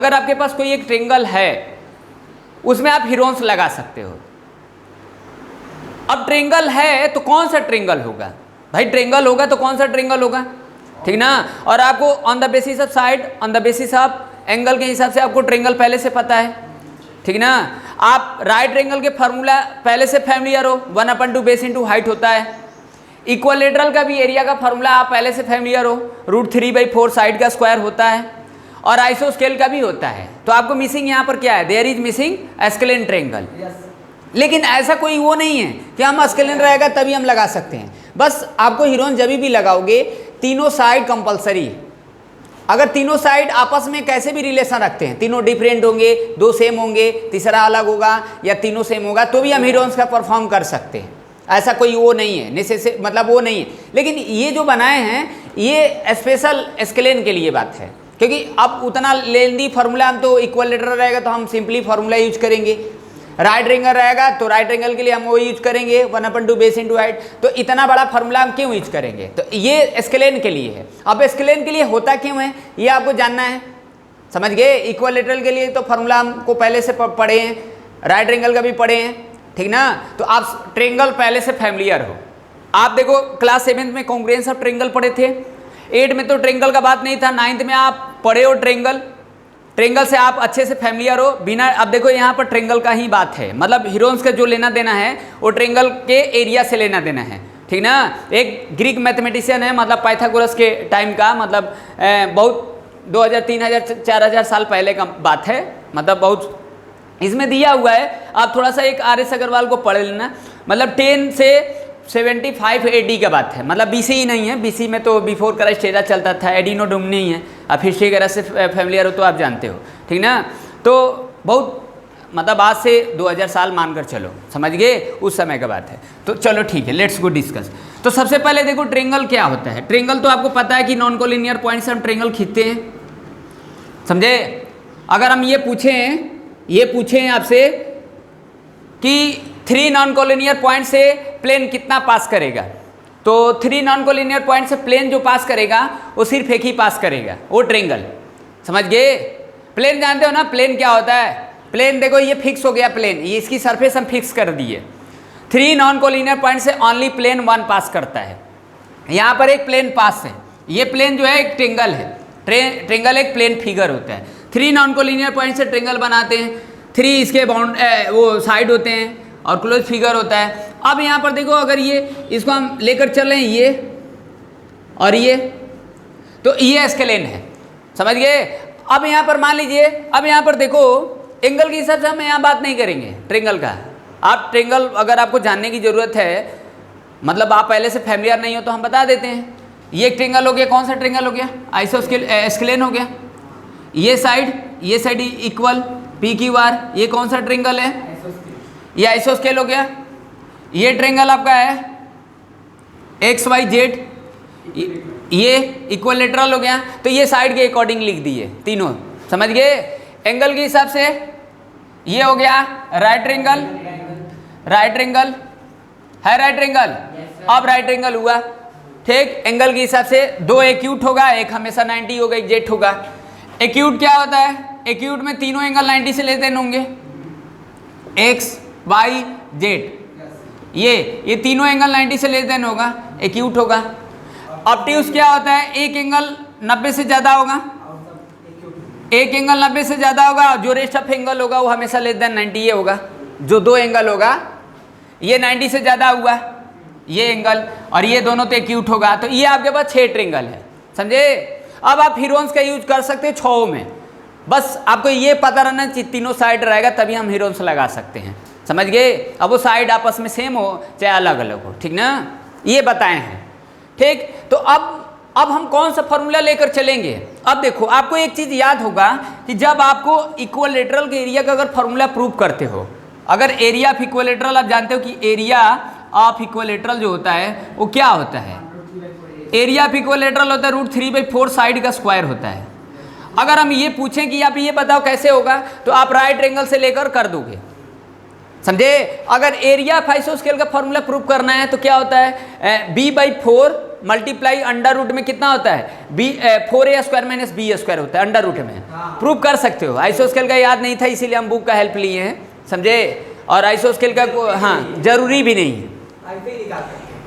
अगर आपके पास कोई एक ट्रेंगल है उसमें आप हीरोन्स लगा सकते हो। अब ट्रेंगल है तो कौन सा ट्रेंगल होगा भाई, ट्रेंगल होगा तो कौन सा ट्रेंगल होगा, ठीक ना। और आपको on the basis of side, on the basis of angle के हिसाब से आपको ट्रेंगल पहले से पता है, ठीक ना। आप राइट ट्रेंगल के फार्मूला पहले से फैमिलियर हो, 1/2 बेस इंटू हाइट होता है। इक्वलेटरल का भी एरिया का फार्मूला आप पहले से फैमिलियर हो, √3/4 साइड का स्क्वायर होता है, और आइसोस्केल का भी होता है। तो आपको मिसिंग यहाँ पर क्या है, there is missing scalene triangle. लेकिन ऐसा कोई वो नहीं है कि हम एस्केलेन रहेगा तभी हम लगा सकते हैं। बस आपको हीरोन जब भी लगाओगे तीनों साइड कंपलसरी, अगर तीनों साइड आपस में कैसे भी रिलेशन रखते हैं, तीनों डिफरेंट होंगे, 2 सेम होंगे, तीसरा अलग होगा, या तीनों सेम होगा, तो भी हम हीरोन्स का परफॉर्म कर सकते हैं। ऐसा कोई वो नहीं है नेसेसरी, मतलब वो नहीं है। लेकिन ये जो बनाए हैं ये स्पेशल एस्केलेन के लिए बात है, क्योंकि अब उतना लेंदी फार्मूला हम तो इक्वलेटरल रहेगा तो हम सिंपली फार्मूला यूज करेंगे, राइट एंगल रहेगा तो राइट एंगल के लिए हम वो यूज करेंगे 1/2 बेस इंटू हाइट। तो इतना बड़ा फार्मूला हम क्यों यूज करेंगे, तो ये एस्केलेन के लिए है। अब एस्केलेन के लिए होता क्यों है ये आपको जानना है, समझ गए। इक्वलेटरल के लिए तो फार्मूला हमको पहले से पढ़े हैं, राइट एंगल का भी पढ़े हैं, ठीक ना। तो आप ट्रेंगल पहले से फैमिलियर हो। आप देखो क्लास 7th में कॉन्ग्रुएंस ऑफ ट्रेंगल पढ़े थे, 8 में तो ट्रेंगल का बात नहीं था, 9th में आप पढ़े हो ट्रेंगल, ट्रेंगल से आप अच्छे से फैमिलियर हो बिना। अब देखो यहाँ पर ट्रेंगल का ही बात है, मतलब हीरोन्स का जो लेना देना है वो ट्रेंगल के एरिया से लेना देना है, ठीक ना। एक ग्रीक मैथमेटिशियन है, मतलब पाइथागोरस के टाइम का, मतलब बहुत 2000 3000 4000 साल पहले का बात है, मतलब बहुत इसमें दिया हुआ है। आप थोड़ा सा एक RS अग्रवाल को पढ़ लेना, मतलब 10 से 75 AD का बात है, मतलब BC ही नहीं है, BC में तो बिफोर क्राइस्ट एरा चलता था, एडिनो डोमिनी है। आप हिस्ट्री वगैरह से फैमिलियर हो तो आप जानते हो, ठीक ना। तो बहुत मतलब आज से 2000 साल मानकर चलो, समझ गए, उस समय का बात है। तो चलो ठीक है, लेट्स गो डिस्कस। तो सबसे पहले देखो ट्रेंगल क्या होता है। ट्रेंगल तो आपको पता है कि नॉन कोलिनियर पॉइंट से हम ट्रेंगल खींचते हैं, समझे। अगर हम ये पूछें आपसे कि 3 नॉन कोलिनियर पॉइंट से प्लेन कितना पास करेगा, तो 3 नॉन कोलिनियर पॉइंट से प्लेन जो पास करेगा वो सिर्फ एक ही पास करेगा, वो ट्रेंगल, समझ गए। प्लेन जानते हो ना, प्लेन क्या होता है। प्लेन देखो ये फिक्स हो गया, प्लेन ये इसकी सरफेस हम फिक्स कर दिए। 3 नॉन कोलिनियर पॉइंट से ओनली प्लेन 1 पास करता है। यहाँ पर एक प्लेन पास है, ये प्लेन जो है एक ट्रेंगल है, ट्रेंगल एक प्लेन फिगर होता है। 3 नॉन कोलिनियर पॉइंट से ट्रेंगल बनाते हैं, 3 इसके वो साइड होते हैं और क्लोज फिगर होता है। अब यहाँ पर देखो अगर ये इसको हम लेकर चल रहे हैं ये और ये, तो ये एस्केलेन है, समझ गए। अब यहाँ पर मान लीजिए, अब यहाँ पर देखो एंगल के हिसाब से हम यहाँ बात नहीं करेंगे ट्रेंगल का। आप ट्रेंगल अगर आपको जानने की ज़रूरत है, मतलब आप पहले से फैमिलियर नहीं हो तो हम बता देते हैं। ये एक ट्रेंगल हो गया, कौन सा ट्रेंगल हो गया, एस्केलेन हो गया। ये साइड इक्वल PQR, ये कौन सा ट्रेंगल है, ये आइसोस्केल हो गया। ये ट्रेंगल आपका है XYZ, ये इक्वलेटरल हो गया। तो ये साइड के अकॉर्डिंग लिख दिए तीनों, समझ गए। एंगल के हिसाब से ये हो गया राइट ट्रेंगल है, राइट ट्रेंगल। अब राइट ट्रेंगल हुआ, ठीक। एंगल के हिसाब से 2 एक्यूट होगा, एक हमेशा 90 होगा, एक जेट होगा। एक्यूट क्या होता है, एक्यूट में तीनों एंगल 90 से लेते होंगे, X Y Z, ये तीनों एंगल 90 से लेते होगा, एक्यूट होगा। ऑब्ट्यूस क्या होता है, एक एंगल 90 से ज़्यादा होगा, एक एंगल 90 से ज़्यादा होगा, जो रेस्ट ऑफ एंगल होगा वो हमेशा लेस देन 90 ये होगा। जो 2 एंगल होगा ये 90 से ज़्यादा हुआ ये एंगल, और ये दोनों तो एक्यूट होगा। तो ये आपके पास 6 ट्रेंगल है, समझे। अब आप हीरोन्स का यूज कर सकते हैं 6 में, बस आपको ये पता रहना चाहिए तीनों साइड रहेगा तभी हम हीरोन्स लगा सकते हैं, समझ गए। अब वो साइड आपस में सेम हो चाहे अलग अलग हो, ठीक ना, ये बताए हैं, ठीक। तो अब हम कौन सा फॉर्मूला लेकर चलेंगे। अब देखो आपको एक चीज़ याद होगा कि जब आपको इक्वलेटरल के एरिया का अगर फॉर्मूला प्रूव करते हो, अगर एरिया ऑफ इक्वलेटरल आप जानते हो कि एरिया ऑफ इक्वलेटरल जो होता है वो क्या होता है, एरिया ऑफ इक्वलेटरल होता है √3/4 साइड का स्क्वायर होता है। अगर हम ये पूछें कि आप ये बताओ कैसे होगा, तो आप राइट एंगल से लेकर कर दोगे, समझे। अगर एरिया ऑफ आइसोस्केल का फॉर्मूला प्रूव करना है तो क्या होता है, B/4 मल्टीप्लाई अंडर रूट में कितना होता है, B 4a square minus B square होता है अंडर रूट में। प्रूव कर सकते हो। आइसोस्केल का याद नहीं था इसीलिए हम बुक का हेल्प लिए हैं, समझे। और आइसोस्केल का हाँ जरूरी भी नहीं है।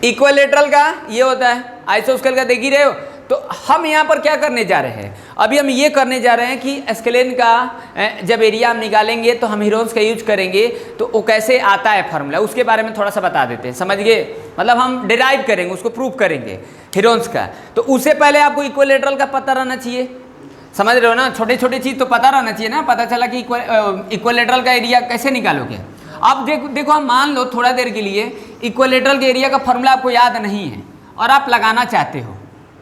इक्विलेटरल का ये होता है, आइसोस्केल का देख ही रहे हो। तो हम यहाँ पर क्या करने जा रहे हैं, अभी हम ये करने जा रहे हैं कि स्केलेन का जब एरिया हम निकालेंगे तो हम हीरोन्स का यूज करेंगे, तो वो कैसे आता है फार्मूला, उसके बारे में थोड़ा सा बता देते हैं, समझ गए। मतलब हम डिराइव करेंगे, उसको प्रूव करेंगे हीरोन्स का। तो उससे पहले आपको इक्विलेटरल का पता रहना चाहिए, समझ रहे हो ना। छोटे छोटे चीज़ तो पता रहना चाहिए ना। पता चला कि इक्विलेटरल का एरिया कैसे निकालोगे। अब देखो हम मान लो थोड़ा देर के लिए इक्विलेटरल के एरिया का फार्मूला आपको याद नहीं है और आप लगाना चाहते हो,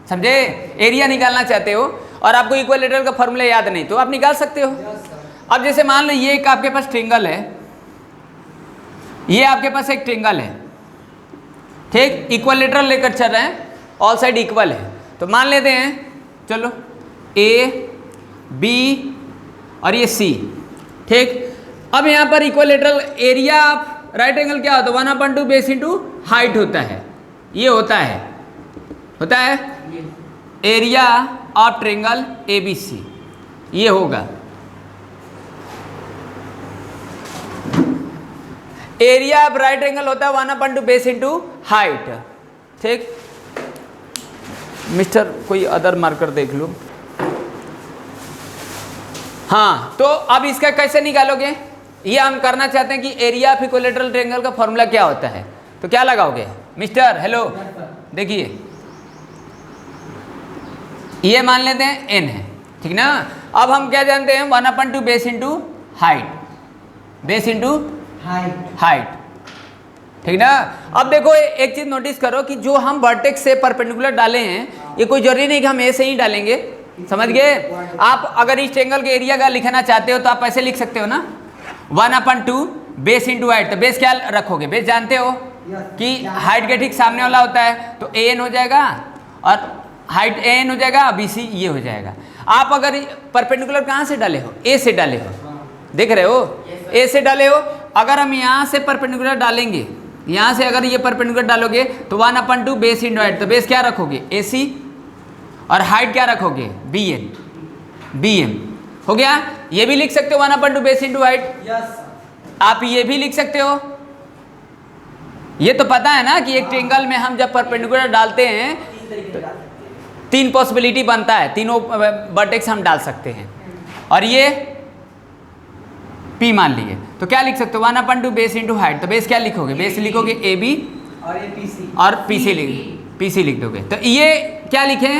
समझे, एरिया निकालना चाहते हो और आपको इक्विलेटरल का फार्मूला याद नहीं, तो आप निकाल सकते हो। अब जैसे मान लो ये एक आपके पास ट्रायंगल है, ये आपके पास एक ट्रायंगल है, ठीक, इक्विलेटरल लेकर चल रहे हैं, ऑल साइड इक्वल है। तो मान लेते हैं, चलो ए बी और ये सी, ठीक। अब यहाँ पर equilateral area of right angle क्या होता है, 1/2 बेस इंटू हाइट होता है, ये होता है एरिया ऑफ ट्रायंगल ABC, ये होगा एरिया ऑफ राइट एंगल होता है 1/2 बेस इंटू हाइट, ठीक। मिस्टर कोई अदर मार्कर देख लो। हाँ, तो अब इसका कैसे निकालोगे, ये हम करना चाहते हैं कि एरिया ऑफ इक्विलेटरल ट्रायंगल का फॉर्मूला क्या होता है। तो क्या लगाओगे मिस्टर, हेलो, देखिए ये मान लेते हैं n है, ठीक ना। अब हम क्या जानते हैं, 1/2 base into height, base into height, ठीक ना। अब देखो एक चीज नोटिस करो कि जो हम वर्टेक्स से परपेंडिकुलर डाले हैं, ये कोई जरूरी नहीं कि हम ऐसे ही डालेंगे, समझ गए। आप अगर इस ट्रायंगल के एरिया का लिखना चाहते हो तो आप ऐसे लिख सकते हो ना, 1/2 बेस इंटू हाइट। तो बेस क्या रखोगे, बेस जानते हो कि हाइट के ठीक सामने वाला होता है, तो an हो जाएगा और हाइट an हो जाएगा, BC ये हो जाएगा। आप अगर परपेंडिकुलर कहाँ से डाले हो, A से डाले हो, देख रहे हो, A से डाले हो। अगर हम यहाँ से परपेंडिकुलर डालेंगे, यहाँ से अगर ये परपेंडिकुलर डालोगे तो 1/2 बेस इंटू हाइट, तो बेस क्या रखोगे AC और हाइट क्या रखोगे BM हो गया। ये भी लिख सकते हो 1/2 बेस इंटू हाइट, आप ये भी लिख सकते हो। ये तो पता है ना कि एक ट्रायंगल में हम जब परपेंडिकुलर डालते हैं तो 3 पॉसिबिलिटी बनता है, तीनों वर्टेक्स हम डाल सकते हैं। और ये P मान लिए, तो क्या लिख सकते हो 1/2 बेस इंटू हाइट। तो बेस क्या लिखोगे, बेस लिखोगे AB और PC लिख दोगे। तो ये क्या लिखे,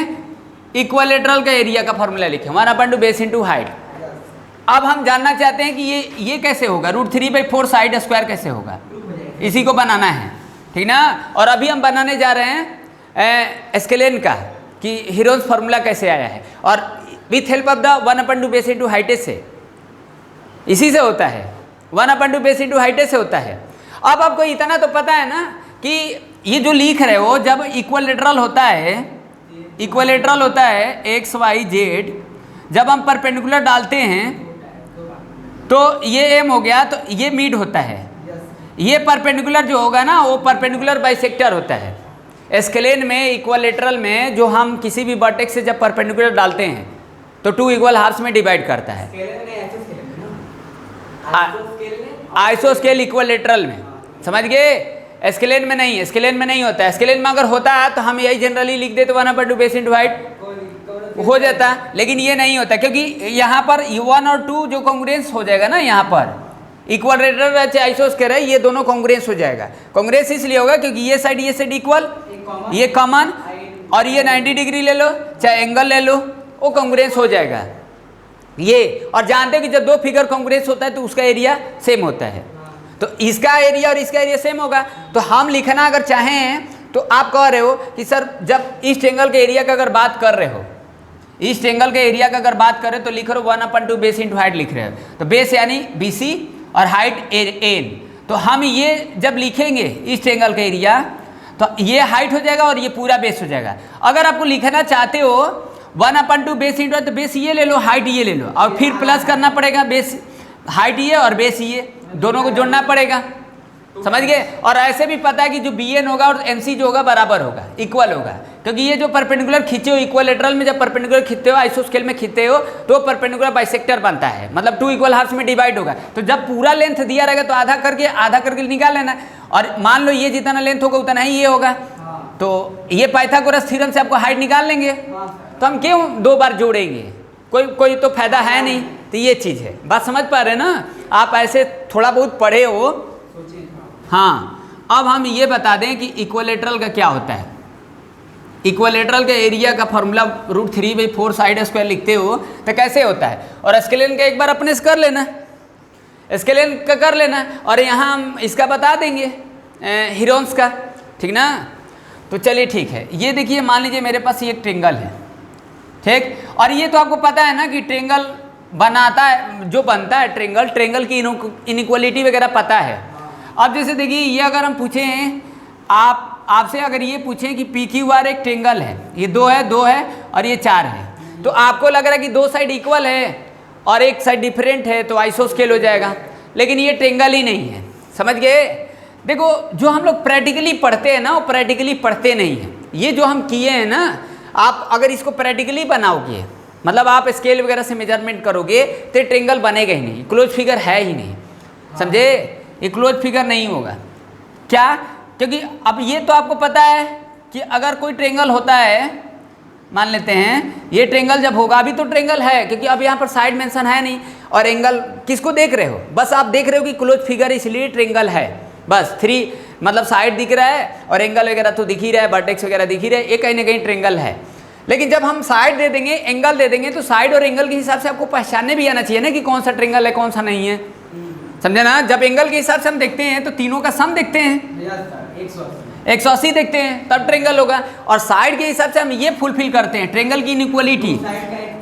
इक्विलेटरल का एरिया का फॉर्मूला लिखे 1/2 बेस इंटू हाइट। अब हम जानना चाहते हैं कि ये कैसे होगा, √3/4 साइड स्क्वायर कैसे होगा, इसी को बनाना है, ठीक ना। और अभी हम बनाने जा रहे हैं स्केलेन का, कि हीरोन्स फार्मूला कैसे आया है, और with help of the 1/2 base into height से, इसी से होता है, 1/2 बेस इंटू हाइट से होता है। अब आपको इतना तो पता है ना कि ये जो लिख रहे हो, जब इक्विलेटरल होता है x y z, जब हम परपेंडिकुलर डालते हैं तो ये m हो गया, तो ये मिड होता है। ये परपेंडिकुलर जो होगा ना, वो परपेंडिकुलर बाइसेक्टर होता है। स्केलेन में, इक्विलेटरल में, जो हम किसी भी वर्टेक्स से जब परपेंडिकुलर डालते हैं तो 2 इक्वल हाफ्स में डिवाइड करता है। आइसोस्केल इक्विलेटरल में, समझ गए। स्केलेन में नहीं, स्केलेन में नहीं होता है। स्केलेन में अगर होता है तो हम यही जनरली लिख देते 1/2 बेस इंटू हाइट हो जाता, लेकिन ये नहीं होता, क्योंकि यहाँ पर 1 और 2 जो कॉन्ग्रुएंस हो जाएगा ना, यहाँ पर इक्विलेटरल चाहे आइसोस्केल है, ये दोनों कॉन्ग्रुएंस हो जाएगा। कॉन्ग्रुएंस इसलिए होगा क्योंकि ये साइड इक्वल, ये कॉमन, और ये 90 डिग्री ले लो चाहे एंगल ले लो, वो कॉन्ग्रुएंस हो जाएगा ये। और जानते हो कि जब 2 फिगर कॉन्ग्रुएंस होता है तो उसका एरिया सेम होता है, तो इसका एरिया और इसका एरिया सेम होगा। तो हम लिखना अगर चाहें तो आप कह रहे हो कि सर जब इस ट्रायंगल के एरिया का अगर बात कर रहे हो, इस ट्रायंगल के एरिया का अगर बात करें तो लिख रहे हो 1/2 बेस इंटू हाइट लिख रहे हो, तो बेस यानी BC और हाइट an। तो हम ये जब लिखेंगे इस ट्रायंगल का एरिया, तो ये हाइट हो जाएगा और ये पूरा बेस हो जाएगा। अगर आपको लिखना चाहते हो 1/2 बेस इंटू, तो बेस ये ले लो, हाइट ये ले लो, और फिर प्लस करना पड़ेगा, बेस हाइट ये और बेस ये दोनों को जोड़ना पड़ेगा, समझ गए। और ऐसे भी पता है कि जो BN होगा और MC जो होगा बराबर होगा, इक्वल होगा, क्योंकि ये जो परपेंडिकुलर खींचे हो इक्वलेटरल में, जब परपेंडिकुलर खींचते हो आइसोस्केल में खींचते हो तो परपेंडिकुलर बाइसेक्टर बनता है, मतलब 2 इक्वल हाफ्स में डिवाइड होगा। तो जब पूरा लेंथ दिया रहेगा तो आधा करके निकाल लेना, और मान लो ये जितना लेंथ होगा उतना ही ये होगा, तो ये पाइथागोरस थ्योरम से आपको हाइट निकाल लेंगे। तो हम क्यों 2 बार जोड़ेंगे, कोई तो फायदा है नहीं। तो ये चीज़ है, बात समझ पा रहे हैं ना आप, ऐसे थोड़ा बहुत पढ़े हो। हाँ, अब हम ये बता दें कि इक्विलेटरल का क्या होता है। इक्विलेटरल के एरिया का फॉर्मूला √3/4 साइड स्क्वायर लिखते हो तो कैसे होता है, और स्केलियन का एक बार अपने से कर लेना, स्केलियन का कर लेना, और यहाँ हम इसका बता देंगे हीरोन्स का, ठीक ना। तो चलिए ठीक है, ये देखिए मान लीजिए मेरे पास ये एक ट्रेंगल है, ठीक, और ये तो आपको पता है ना कि ट्रेंगल बनाता है, जो बनता है ट्रेंगल की इनइक्वालिटी वगैरह पता है। अब जैसे देखिए ये अगर हम पूछें आपसे अगर ये पूछें कि PQR एक ट्रेंगल है, ये 2 है और ये 4 है, तो आपको लग रहा है कि 2 साइड इक्वल है और एक साइड डिफरेंट है तो आइसोस्केल हो जाएगा, लेकिन ये ट्रेंगल ही नहीं है, समझ गए। देखो जो हम लोग प्रैक्टिकली पढ़ते हैं ना वो प्रैक्टिकली पढ़ते नहीं हैं। ये जो हम किए हैं ना, आप अगर इसको प्रैक्टिकली बनाओगे, मतलब आप स्केल वगैरह से मेजरमेंट करोगे तो ट्रेंगल बनेगा ही नहीं, क्लोज फिगर है ही नहीं, समझे, ये क्लोज फिगर नहीं होगा। क्या, क्योंकि अब ये तो आपको पता है कि अगर कोई ट्रेंगल होता है, मान लेते हैं ये ट्रेंगल जब होगा, अभी तो ट्रेंगल है क्योंकि अब यहाँ पर साइड मेंशन है नहीं, और एंगल किसको देख रहे हो, बस आप देख रहे हो कि क्लोज फिगर इसलिए ट्रेंगल है, बस 3 मतलब साइड दिख रहा है और एंगल वगैरह तो दिख ही रहा है, वर्टेक्स वगैरह दिख ही रहा है, ये कहीं ना कहीं ट्रेंगल है। लेकिन जब हम साइड दे देंगे, एंगल दे देंगे, तो साइड और एंगल के हिसाब से आपको पहचानने भी आना चाहिए ना कि कौन सा ट्रेंगल है कौन सा नहीं है, समझे ना। जब एंगल के हिसाब से हम देखते हैं तो तीनों का सम देखते हैं, 180 देखते हैं, तब ट्रेंगल होगा। और साइड के हिसाब से हम ये फुलफिल करते हैं ट्रेंगल की इनइक्वालिटी,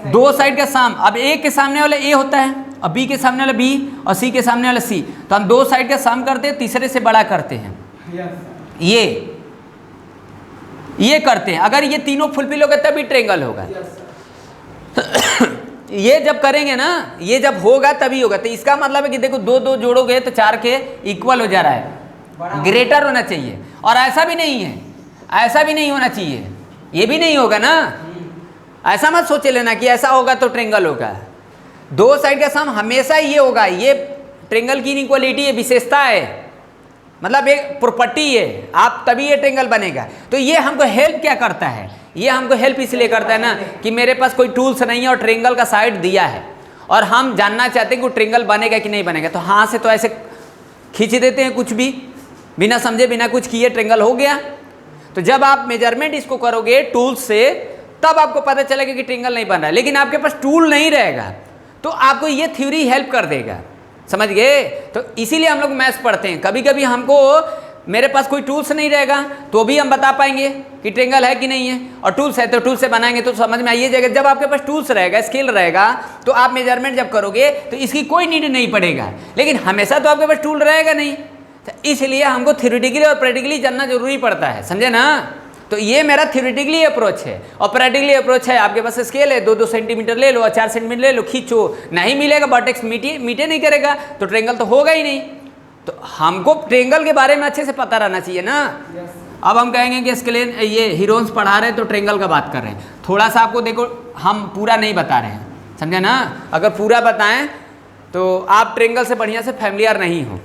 2 साइड का सम। अब ए के सामने वाला ए होता है, और बी के सामने वाला बी, और सी के सामने वाला सी, तो हम 2 साइड का सम करते हैं, तीसरे से बड़ा करते हैं, ये करते हैं। अगर ये तीनों फुलफिल होगा तभी ट्रेंगल होगा। ये जब करेंगे ना, ये जब होगा तभी होगा। तो इसका मतलब है कि देखो 2 जोड़ोगे तो 4 के इक्वल हो जा रहा है, ग्रेटर होना चाहिए। और ऐसा भी नहीं है, ऐसा भी नहीं होना चाहिए, ये भी नहीं होगा ना, ऐसा मत सोचे लेना कि ऐसा होगा तो ट्रेंगल होगा। 2 साइड का सम हमेशा ये होगा, ये ट्रेंगल की इनइक्वालिटी है, विशेषता है, मतलब एक प्रॉपर्टी है, आप तभी ये ट्रेंगल बनेगा। तो ये हमको हेल्प क्या करता है, ये हमको हेल्प इसलिए करता है ना कि मेरे पास कोई टूल्स नहीं है और ट्रेंगल का साइड दिया है, और हम जानना चाहते हैं कि वो ट्रेंगल बनेगा कि नहीं बनेगा। तो हाँ से तो ऐसे खींच देते हैं, कुछ भी बिना समझे बिना कुछ किए ट्रेंगल हो गया। तो जब आप मेजरमेंट इसको करोगे टूल्स से, तब आपको पता चलेगा कि ट्रेंगल नहीं बन रहा है। लेकिन आपके पास टूल नहीं रहेगा तो आपको ये थ्योरी हेल्प कर देगा, समझ गए। तो इसीलिए हम लोग मैथ्स पढ़ते हैं। कभी कभी हमको मेरे पास कोई टूल्स नहीं रहेगा तो भी हम बता पाएंगे कि ट्रेंगल है कि नहीं है, और टूल्स है तो टूल से बनाएंगे तो समझ में आइए जाएगा। जब आपके पास टूल्स रहेगा, स्केल रहेगा, तो आप मेजरमेंट जब करोगे तो इसकी कोई नीड नहीं पड़ेगा। लेकिन हमेशा तो आपके पास टूल रहेगा नहीं, तो इसलिए हमको थ्योरेटिकली और प्रैक्टिकली जानना जरूरी पड़ता है, समझे ना। तो ये मेरा थ्योरेटिकली अप्रोच है, और प्रैक्टिकली अप्रोच है आपके पास स्केल है, 2-2 सेंटीमीटर ले लो और 4 सेंटीमीटर ले लो, खींचो, नहीं मिलेगा, वर्टेक्स मीटे नहीं करेगा तो ट्रेंगल तो होगा ही नहीं। तो हमको ट्रेंगल के बारे में अच्छे से पता रहना चाहिए ना। अब हम कहेंगे कि स्केल ये हीरोन्स पढ़ा रहे हैं तो ट्रेंगल का बात कर रहे हैं, थोड़ा सा आपको देखो हम पूरा नहीं बता रहे हैं, समझे ना। अगर पूरा बताएं तो आप ट्रेंगल से बढ़िया से फैमिलियर नहीं हो,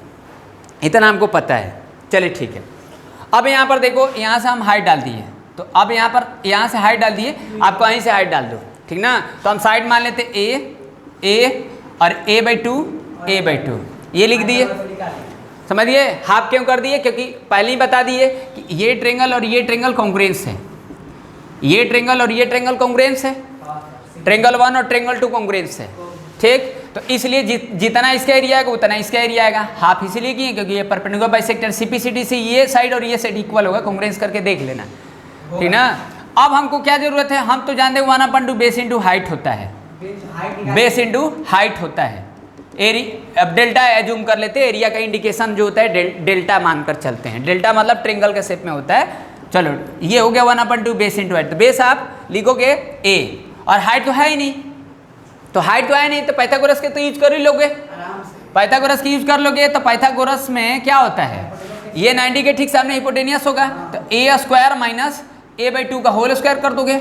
इतना हमको पता है। चलिए ठीक है, अब यहाँ पर देखो, यहाँ से हम हाइट डाल दिए, तो अब यहाँ पर यहाँ से हाइट डाल दिए, आप कहीं से हाइट डाल दो, ठीक ना। तो हम साइड मान लेते ए और a/2 ये लिख दिए, समझिए। हाफ क्यों कर दिए, क्योंकि पहले ही बता दिए कि ये ट्रेंगल और ये ट्रेंगल कॉन्ग्रुएंस है, ये ट्रेंगल और ये ट्रेंगल कॉन्ग्रुएंस है, ट्रेंगल 1 और ट्रेंगल 2 कॉन्ग्रुएंस है, ठीक। तो इसलिए जितना इसका एरिया आएगा उतना इसका एरिया आएगा। हाफ इसलिए किए क्योंकि ये परपेंडिकुलर बाइसेक्टर CPCD से ये साइड और ये साइड इक्वल होगा, कॉन्ग्रुएंस करके देख लेना, ठीक ना। अब हमको क्या जरूरत है, हम तो जानते हैं 1/2 बेस इंटू हाइट होता है, बेस इंटू हाइट होता है। अब डेल्टा एज्यूम कर लेते हैं, एरिया का इंडिकेशन जो होता है डेल्टा मानकर चलते हैं। डेल्टा मतलब ट्रेंगल के शेप में होता है। चलो ये हो गया 1/2 बेस इंटू हाइट। तो बेस आप लिखोगे a, और हाइट तो है ही नहीं, तो हाइट तो है नहीं, तो पाइथागोरस के तो यूज कर ही लोगे, पाइथागोरस की यूज कर लोगे। तो पाइथागोरस में क्या होता है, ये 90 के ठीक सामने हिपोटेनियस होगा, तो ए स्क्वायर माइनस ए बाई 2 का होल स्क्वायर कर दोगे।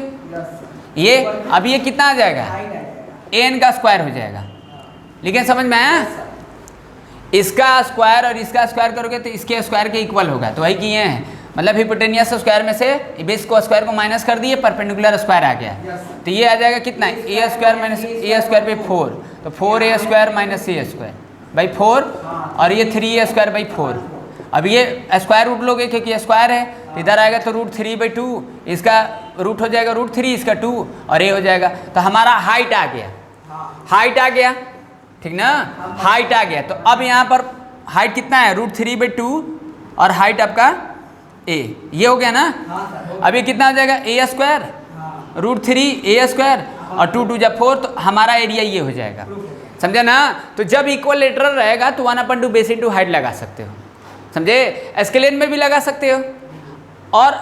ये अब ये कितना आ जाएगा, एन का स्क्वायर हो जाएगा। लेकिन समझ में आया, इसका स्क्वायर और इसका स्क्वायर करोगे तो इसके स्क्वायर के इक्वल होगा। तो वही किए हैं, मतलब हिपोटेनियस स्क्वायर में से बेस को स्क्वायर को माइनस कर दिए, परपेंडिकुलर स्क्वायर आ गया। तो ये आ जाएगा कितना, A square minus A square by 4, तो 4a square minus A square by 4, और ये 3a स्क्वायर बाई 4। अब ये स्क्वायर रूट लोगे क्योंकि ये स्क्वायर है, तो इधर आएगा तो √3/2, इसका रूट हो जाएगा √3, इसका 2 और ए हो जाएगा। तो हमारा हाइट आ गया, हाइट आ गया, ठीक ना, हाइट आ गया। तो अब यहाँ पर हाइट कितना है, √3/2 और हाइट आपका ए, ये हो गया ना। अब ये कितना हो जाएगा, ए स्क्वायर √3a स्क्वायर और 2 2 जा 4, तो हमारा एरिया ये हो जाएगा, समझे ना। तो जब इक्वलेटरल रहेगा तो 1/2 बेस इंटू हाइट लगा सकते हो, समझे। एस्केलेन में भी लगा सकते हो और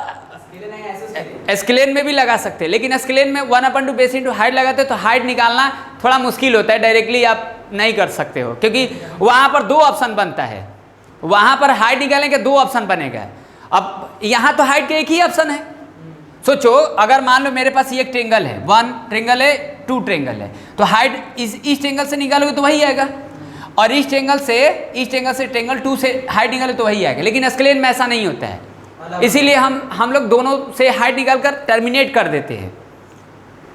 एस्केलेन में भी लगा सकते हैं, लेकिन एस्केलेन में 1/2 बेस इंटू हाइट लगाते हो तो हाइट निकालना थोड़ा मुश्किल होता है, डायरेक्टली आप नहीं कर सकते हो, क्योंकि वहाँ पर 2 ऑप्शन बनता है। वहाँ पर हाइट निकालेंगे 2 ऑप्शन बनेगा। अब यहाँ तो हाइट के एक ही ऑप्शन है। सोचो, अगर मान लो मेरे पास ये एक ट्रेंगल है, 1 ट्रेंगल है, 2 ट्रेंगल है, तो हाइट इस ट्रेंगल से निकालोगे तो वही आएगा, और इस ट्रेंगल से ट्रेंगल 2 से हाइट निकाले तो वही आएगा। लेकिन एस्केलेन में ऐसा नहीं होता है, इसीलिए हम लोग दोनों से हाइट निकाल कर टर्मिनेट कर देते हैं।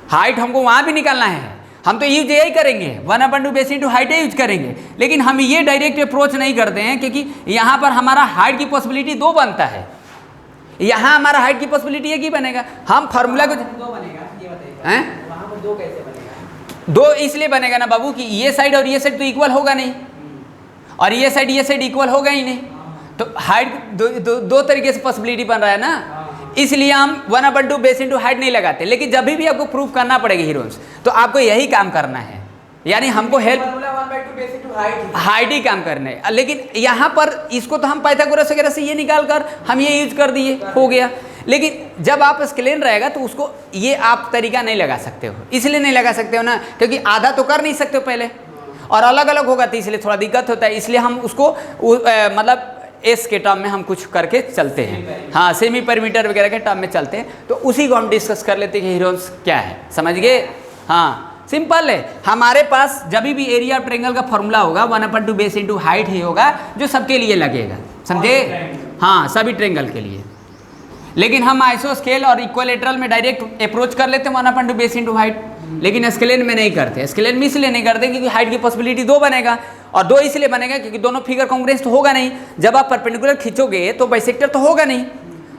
हाइट हमको वहाँ भी निकालना है, हम तो यूज यही करेंगे, 1/2 बेस इंटू हाइट यूज करेंगे, लेकिन हम ये डायरेक्ट अप्रोच नहीं करते हैं, क्योंकि यहाँ पर हमारा हाइट की पॉसिबिलिटी 2 बनता है। यहाँ हमारा हाइट की पॉसिबिलिटी एक ही बनेगा। हम फार्मूला को 2 बनेगा, ये बताइए वहाँ पर 2 कैसे बनेगा। 2 इसलिए बनेगा ना बाबू कि ये साइड और ये साइड तो इक्वल होगा नहीं, और ये साइड इक्वल होगा ही नहीं, तो हाइट दो तरीके से पॉसिबिलिटी बन रहा है ना। इसलिए हम 1/2 बेस इंटू हाइट नहीं लगाते। लेकिन जब भी आपको प्रूफ करना पड़ेगा हीरोन्स, तो आपको यही काम करना है, यानी हमको हेल्प 1/2 बेस इंटू हाइट ही काम करना है। लेकिन यहाँ पर इसको तो हम पाइथागोरस वगैरह से ये निकाल कर हम ये यूज कर दिए, हो गया। लेकिन जब आप स्केलेन रहेगा तो उसको ये आप तरीका नहीं लगा सकते हो। इसलिए नहीं लगा सकते हो ना, क्योंकि आधा तो कर नहीं सकते हो पहले, और अलग अलग होगा तो इसलिए थोड़ा दिक्कत होता है। इसलिए हम उसको मतलब एस के टर्म में हम कुछ करके चलते हैं, हाँ, सेमी पैरामीटर वगैरह के टर्म में चलते हैं। तो उसी को हम डिस्कस कर लेते हैं कि हीरोन्स क्या है, समझ गए। हाँ, सिंपल है। हमारे पास जब भी एरिया ऑफ ट्रायंगल का फॉर्मूला होगा 1/2 बेस इंटू हाइट ही होगा, जो सबके लिए लगेगा, समझे। हाँ, सभी ट्रायंगल के लिए। लेकिन हम आइसोस्केल और इक्विलेटरल में डायरेक्ट अप्रोच कर लेते हैं 1/2 बेस इंटू हाइट, लेकिन स्केलेन में नहीं करते। स्केलेन में इसलिए नहीं करते क्योंकि हाइट की पॉसिबिलिटी 2 बनेगा, और 2 इसलिए बनेगा क्योंकि दोनों फिगर कांग्रुएंट तो होगा नहीं। जब आप परपेंडिकुलर खींचोगे तो बाइसेक्टर तो होगा नहीं,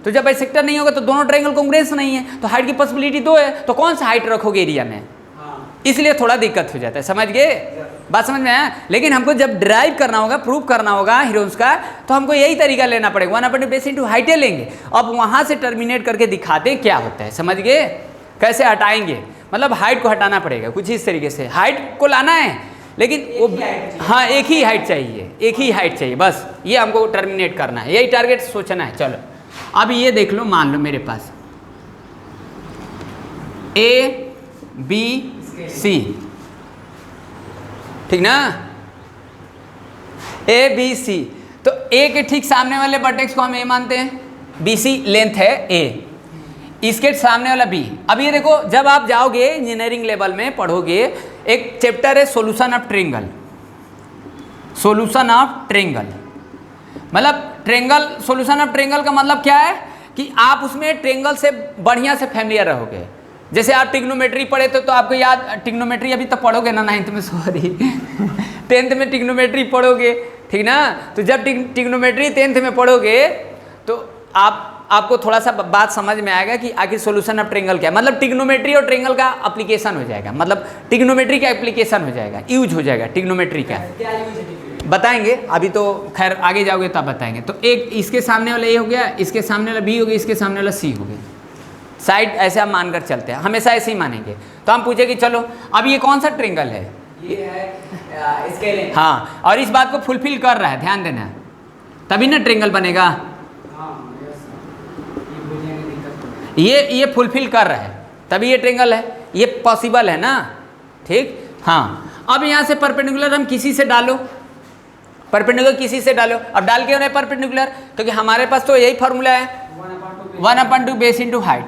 तो जब बाइसेक्टर नहीं होगा तो दोनों ट्रायंगल कांग्रुएंट नहीं है, तो हाइट की पॉसिबिलिटी 2 है, तो कौन सा हाइट रखोगे एरिया में, इसलिए थोड़ा दिक्कत हो जाता है, समझ गए। बात समझ में आया। लेकिन हमको जब ड्राइव करना होगा, प्रूव करना होगा हीरोन्स का, तो हमको यही तरीका लेना पड़ेगा, 1/2 बेस इंटू हाइट लेंगे। अब वहाँ से टर्मिनेट करके दिखाते क्या होता है, समझ गए, कैसे हटाएंगे। मतलब हाइट को हटाना पड़ेगा कुछ इस तरीके से, हाइट को लाना है, लेकिन वो हाँ एक ही हाइट चाहिए, एक ही हाइट चाहिए, बस ये हमको टर्मिनेट करना है, यही टारगेट सोचना है। चलो अब ये देख लो, मान लो मेरे पास ABC, ठीक ना, ABC। तो A के ठीक सामने वाले वर्टेक्स को हम A मानते हैं, BC लेंथ है A, इसके सामने वाला B। अब ये देखो, जब आप जाओगे इंजीनियरिंग लेवल में पढ़ोगे, एक चैप्टर है solution of triangle. Solution of triangle मतलब ट्रायंगल, सोल्यूशन ऑफ ट्रायंगल का मतलब क्या है कि आप उसमें ट्रायंगल से बढ़िया से फैमिलियर रहोगे। जैसे आप ट्रिग्नोमेट्री पढ़े तो आपको याद, ट्रिग्नोमेट्री अभी तक पढ़ोगे ना 9th में, सॉरी 10th में ट्रिग्नोमेट्री पढ़ोगे, ठीक ना। तो जब ट्रिग्नोमेट्री 10th में पढ़ोगे तो आपको थोड़ा सा बात समझ में आएगा कि आखिर सोल्यूशन ऑफ ट्रायंगल क्या है। मतलब ट्रिग्नोमेट्री और ट्रायंगल का एप्लीकेशन हो जाएगा, मतलब ट्रिग्नोमेट्री का एप्लीकेशन हो जाएगा, यूज हो जाएगा ट्रिग्नोमेट्री का, बताएंगे। अभी तो खैर आगे जाओगे तब बताएंगे। तो एक इसके सामने वाला ए हो गया, इसके सामने वाला बी हो गया, इसके सामने वाला सी हो गया। साइड ऐसे हम मानकर चलते हैं, हमेशा ऐसे ही मानेंगे। तो हम पूछे कि चलो अब ये कौन सा ट्रायंगल है, ये है स्केलेन। हाँ, और इस बात को फुलफिल कर रहा है, ध्यान देना, तभी ना ट्रायंगल बनेगा। ये फुलफिल कर रहा है तभी ये ट्रायंगल है, ये पॉसिबल है ना, ठीक। हाँ, अब यहाँ से परपेंडिकुलर हम किसी से डालो, परपेंडिकुलर किसी से डालो, अब डाल के उन्हें परपेंडिकुलर, क्योंकि हमारे पास तो यही फॉर्मूला है 1/2 बेस इंटू हाइट,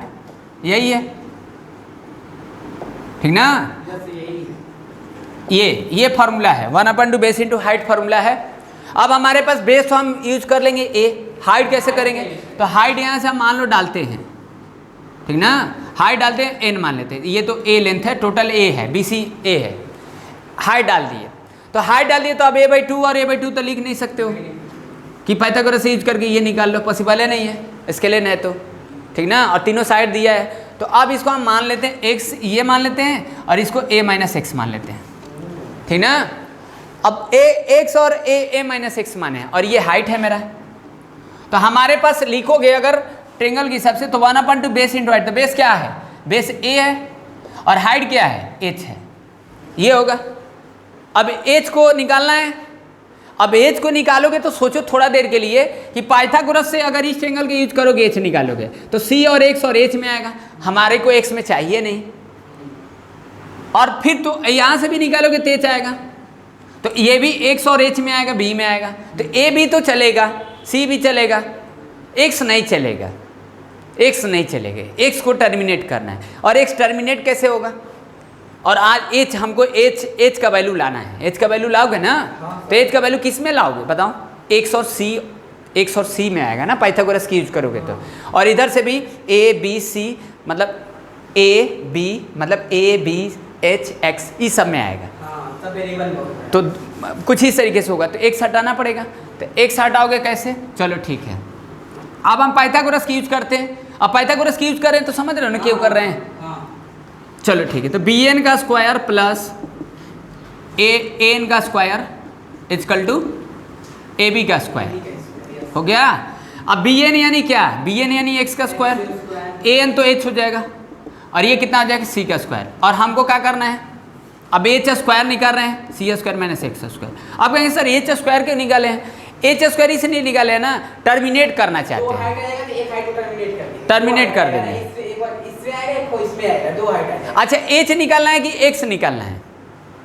यही है, ठीक ना। ये फॉर्मूला है 1/2 बेस इंटू हाइट फॉर्मूला है। अब हमारे पास बेस तो हम यूज कर लेंगे ए, हाइट कैसे करेंगे, तो हाइट यहाँ से हम मान लो डालते हैं, ठीक ना, हाइट डालते हैं एन मान लेते हैं, ये तो ए लेंथ है, टोटल ए है, बी सी ए है, हाइट डाल दिए, तो हाइट डाल दिए तो अब a/2 और a/2 तो लिख नहीं सकते हो कि पाइथागोरस यूज करके ये निकाल लो, पॉसिबल है नहीं है, इसके लिए नहीं तो, ठीक ना, और तीनों साइड दिया है, तो अब इसको हम मान लेते हैं x ये मान लेते हैं और इसको a - x मान लेते हैं, ठीक ना। अब x और a - x माने और ये हाइट है मेरा, तो हमारे पास लिखोगे अगर ट्रेंगल के हिसाब से तो 1/2 बेस इंटू हाइट, तो बेस क्या है, बेस a है और हाइट क्या है, h है, ये होगा। अब h को निकालना है, अब h को निकालोगे तो सोचो थोड़ा देर के लिए कि पाइथागोरस से अगर इस ट्रेंगल के यूज करोगे h निकालोगे तो c और x और h में आएगा, हमारे को x में चाहिए नहीं, और फिर तो यहाँ से भी निकालोगे तो h आएगा, तो ये भी x और h में आएगा, b में आएगा, तो a भी तो चलेगा, c भी चलेगा, x नहीं चलेगा, x नहीं चलेगा, x को टर्मिनेट करना है, और x टर्मिनेट कैसे होगा, और आज h हमको h का वैल्यू लाना है, h का वैल्यू लाओगे ना, तो h का वैल्यू किस में लाओगे बताओ, x और c में आएगा ना, पाइथागोरस की यूज करोगे तो, और इधर से भी a b c मतलब a b मतलब a b h x इस सब में आएगा, सब वेरिएबल में, तो कुछ इस तरीके से होगा, तो x हटाना पड़ेगा, तो x हटाओगे कैसे, चलो ठीक है। अब हम पाइथागोरस की यूज करते हैं, अब पाइथागोरस की यूज कर रहे हैं तो समझ रहे हो ना क्यों कर रहे हैं, चलो ठीक है, तो बी एन का स्क्वायर प्लस ए एन का square is equal to A B का स्क्वायर हो गया। अब बी एन यानी क्या, बी एन यानी एक्स का स्क्वायर, ए एन तो एच हो जाएगा, और ये कितना हो जाएगा सी का स्क्वायर, और हमको क्या करना है, अब एच स्क्वायर निकाल रहे हैं, सी स्क्वायर माइनस एक्स स्क्वायर। अब कहेंगे सर एच स्क्वायर क्यों निकाले हैं, एच स्क्वायर इसलिए नहीं निकाले है ना, टर्मिनेट करना चाहते हैं, टर्मिनेट कर देंगे। अच्छा एच निकालना है कि एक्स निकालना है,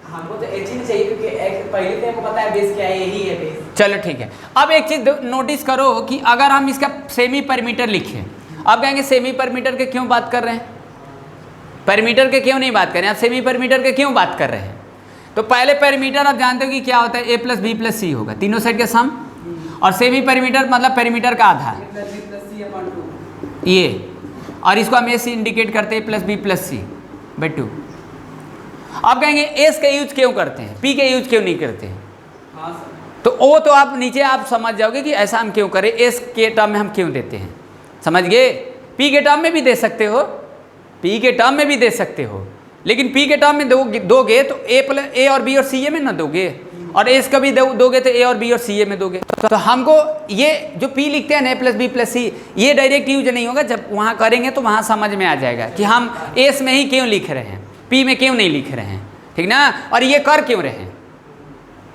हमको तो एच ही चाहिए क्योंकि पहले तो हमको पता है बेस क्या है, यही है बेस। चलो ठीक है, अब एक चीज नोटिस करो कि अगर हम इसका सेमी परमीटर लिखें, अब कहेंगे सेमी परमीटर के क्यों बात कर रहे हैं, परमीटर के क्यों नहीं बात कर रहे हैं, आप सेमी परमीटर के क्यों बात कर रहे हैं, तो पहले परमीटर आप जानते हो कि क्या होता है, a + b + c होगा, तीनों साइड का सम, और सेमी परमीटर मतलब परमीटर का आधा ये, और इसको हम ए से इंडिकेट करते हैं +b + c/2। आप कहेंगे एस का यूज क्यों करते हैं, पी के यूज क्यों नहीं करते हैं, तो ओ तो आप नीचे आप समझ जाओगे कि ऐसा हम क्यों करें, एस के टर्म में हम क्यों देते हैं, समझ गए। पी के टर्म में भी दे सकते हो, पी के टर्म में भी दे सकते हो, लेकिन पी के टर्म में दोगे तो ए और बी और सी ए में ना दोगे, और एस का भी दोगे तो ए और बी और सी ए में दोगे, तो हमको ये जो पी लिखते हैं ना +b + c, ये डायरेक्ट यूज नहीं होगा, जब वहाँ करेंगे तो वहाँ समझ में आ जाएगा कि हम एस में ही क्यों लिख रहे हैं, पी में क्यों नहीं लिख रहे हैं, ठीक ना, और ये कर क्यों रहे हैं,